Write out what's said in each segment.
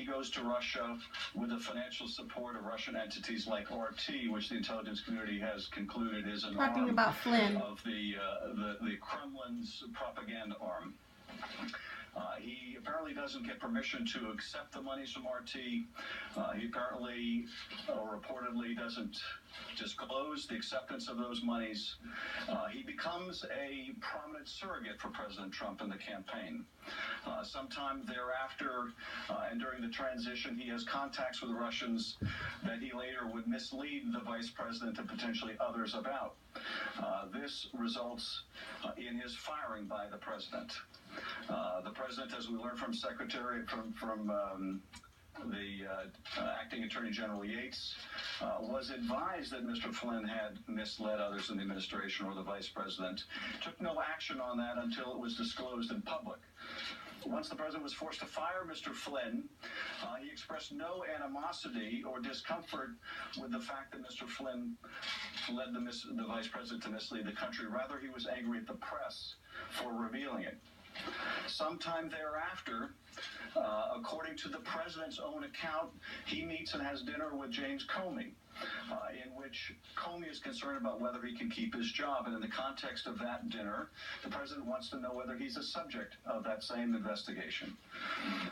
he goes to Russia with the financial support of Russian entities like RT, which the intelligence community has concluded is an Talking arm about Flynn. of the Kremlin's propaganda arm. He apparently doesn't get permission to accept the monies from RT. He apparently, or reportedly, doesn't disclose the acceptance of those monies. He becomes a prominent surrogate for President Trump in the campaign. Sometime thereafter, and during the transition, he has contacts with the Russians that he later would mislead the vice president and potentially others about. This results in his firing by the president. The president, as we learned from the acting Attorney General Yates, was advised that Mr. Flynn had misled others in the administration or the vice president. Took no action on that until it was disclosed in public. Once the president was forced to fire Mr. Flynn, he expressed no animosity or discomfort with the fact that Mr. Flynn led the vice president to mislead the country. Rather, he was angry at the press for revealing it. Sometime thereafter, according to the president's own account, he meets and has dinner with James Comey, in which Comey is concerned about whether he can keep his job. And in the context of that dinner, the president wants to know whether he's a subject of that same investigation.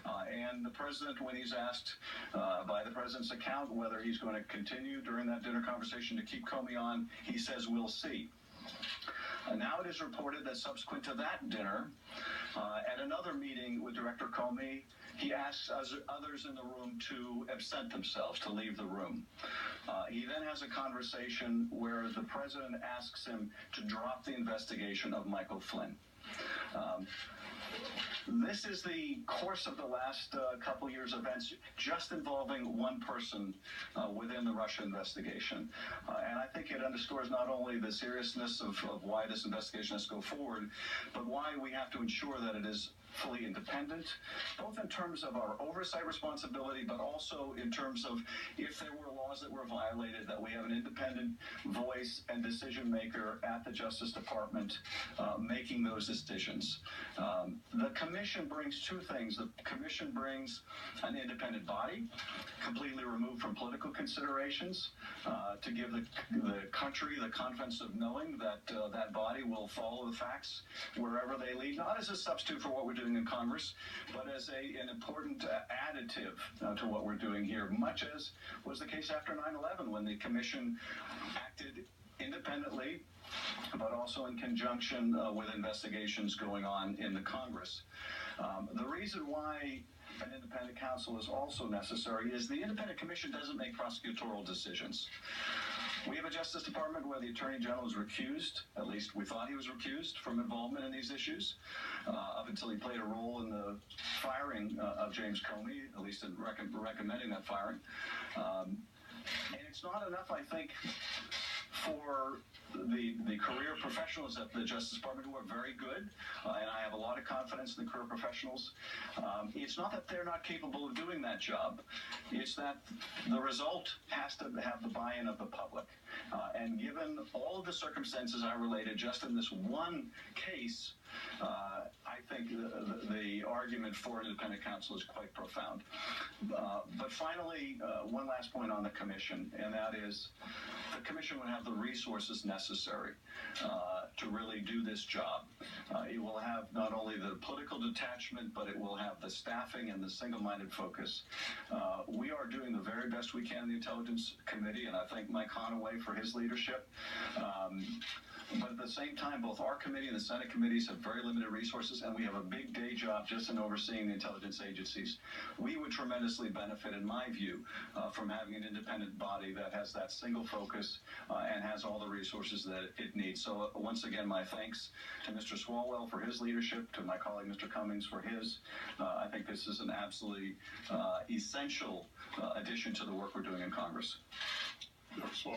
And the president, when he's asked by the president's account whether he's going to continue during that dinner conversation to keep Comey on, he says, "We'll see." Now it is reported that subsequent to that dinner, at another meeting with Director Comey, he asks others in the room to absent themselves, to leave the room. He then has a conversation where the president asks him to drop the investigation of Michael Flynn. This is the course of the last couple years' events, just involving one person within the Russia investigation. And I think it underscores not only the seriousness of why this investigation has to go forward, but why we have to ensure that it is fully independent, both in terms of our oversight responsibility, but also in terms of if there were laws that were violated, that we have an independent voice and decision maker at the Justice Department making those decisions. The commission brings two things. The commission brings an independent body, completely removed from political considerations, to give the country the confidence of knowing that that body will follow the facts wherever they lead, not as a substitute for what we're doing in Congress, but as an important additive to what we're doing here, much as was the case after 9/11, when the commission acted independently, but also in conjunction with investigations going on in the Congress. The reason why an independent counsel is also necessary is the independent commission doesn't make prosecutorial decisions. We have a Justice Department where the Attorney General is recused, at least we thought he was recused, from involvement in these issues, up until he played a role in the firing of James Comey, at least in recommending that firing. And it's not enough, I think, for the career professionals at the Justice Department, who are very good, and I have a lot of confidence in the career professionals. It's not that they're not capable of doing that job. It's that the result has to have the buy-in of the public. And given all of the circumstances I related just in this one case, I think the argument for independent counsel is quite profound. But finally, one last point on the commission, and that is the commission would have the resources necessary to really do this job. It will have not only the political detachment, but it will have the staffing and the single-minded focus. We are doing the very best we can in the Intelligence Committee, and I thank Mike Conaway for his leadership. But at the same time, both our committee and the Senate committees have very limited resources, and we have a big day job just in overseeing the intelligence agencies. We would tremendously benefit, in my view, from having an independent body that has that single focus and has all the resources that it needs. So once again, my thanks to Mr. Swalwell for his leadership, to my colleague Mr. Cummings for his. I think this is an absolutely essential addition to the work we're doing in Congress.